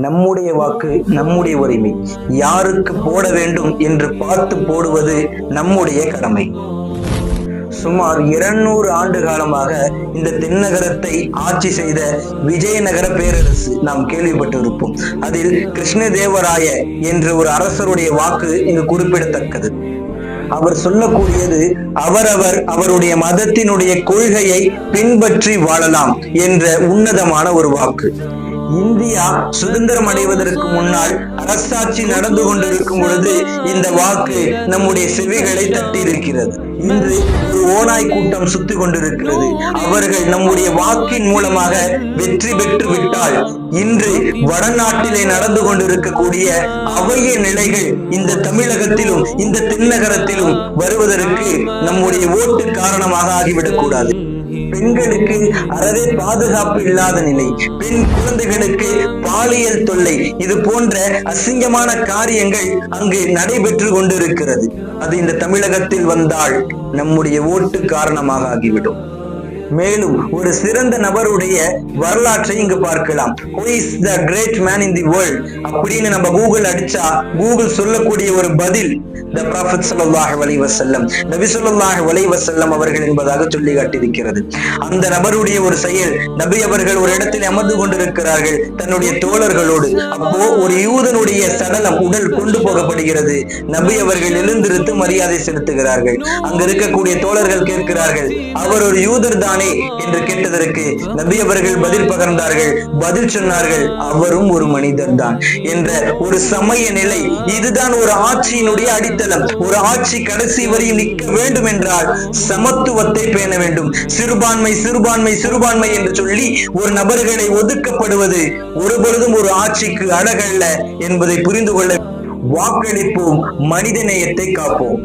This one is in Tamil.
நம்முடைய வாக்கு நம்முடைய உரிமை. யாருக்கு போட வேண்டும் என்று பார்த்து போடுவது நம்முடைய கடமை. சுமார் 200 ஆண்டு காலமாக இந்த தென்னகரத்தை ஆட்சி செய்த விஜயநகர பேரரசு நாம் கேள்விப்பட்டிருப்போம். அதில் கிருஷ்ணதேவராய என்ற ஒரு அரசருடைய வாக்கு இங்கு குறிப்பிடத்தக்கது. அவர் சொல்லக்கூடியது அவருடைய மதத்தினுடைய கொள்கையை பின்பற்றி வாழலாம் என்ற உன்னதமான ஒரு வாக்கு. இந்தியா சுதந்திரம் அடைவதற்கு முன்னால் அரசாட்சி நடந்து கொண்டிருக்கும் பொழுது இந்த வாக்கு நம்முடைய செவிகளை தட்டி இருக்கிறது. இன்று ஒரு ஓநாய் கூட்டம் சுத்தி கொண்டிருக்கிறது. அவர்கள் நம்முடைய வாக்கின் மூலமாக வெற்றி பெற்று விட்டால் இன்று வடநாட்டிலே நடந்து கொண்டிருக்கக்கூடிய அவைய நிலைகள் இந்த தமிழகத்திலும் இந்த தென்னகரத்திலும் வருவதற்கு நம்முடைய ஓட்டு காரணமாக ஆகிவிடக் கூடாது. பெண்களுக்கு அறவே பாதுகாப்பு இல்லாத நிலை, பெண் குழந்தைகளுக்கு பாலியல் தொல்லை, இது போன்ற அசிங்கமான காரியங்கள் அங்கு நடைபெற்று கொண்டிருக்கிறது. அது இந்த தமிழகத்தில் வந்தால் நம்முடைய ஓட்டு காரணமாக ஆகிவிடும். மேலும் ஒரு சிறந்த நபருடைய வரலாற்றை இங்கு பார்க்கலாம். Who is the great man in the world அப்படின்னு நம்ம கூகுள் அடிச்சா கூகுள் சொல்லக்கூடிய ஒரு பதில் the Prophet ஸல்லல்லாஹு அலைஹி வஸல்லம், நபி ஸல்லல்லாஹு அலைஹி வஸல்லம் அவர்கள் என்பதாக சொல்லி காட்டியிருக்கிறது. அந்த நபருடைய ஒரு செயல், நபி அவர்கள் ஒரு இடத்தில் அமர்ந்து கொண்டிருக்கிறார்கள் தன்னுடைய தோழர்களோடு. அப்போ ஒரு யூதனுடைய சடலம் உடல் கொண்டு போகப்படுகிறது. நபி அவர்கள் எழுந்திருத்து மரியாதை செலுத்துகிறார்கள். அங்க இருக்கக்கூடிய தோழர்கள் கேட்கிறார்கள், அவர் ஒரு யூதர் தானே என்று கேட்டதற்கு நபி அவர்கள் பதில் பகர்ந்தார்கள், பதில் சொன்னார்கள், அவரும் ஒரு மனிதர் தான் என்ற ஒரு சமய நிலை. இதுதான் ஒரு ஆட்சியினுடைய அடித்தளம். ஒரு ஆட்சி கடைசி வரையில் நிற்க வேண்டும் என்றால் சமத்துவத்தை பேண வேண்டும். சிறுபான்மை சிறுபான்மை சிறுபான்மை என்று சொல்லி ஒரு நபர்களை ஒதுக்கப்படுவது ஒருபொழுதும் ஒரு ஆட்சிக்கு அழகல்ல என்பதை புரிந்து கொள்ள வாக்களிப்போம், மனித நேயத்தை காப்போம்.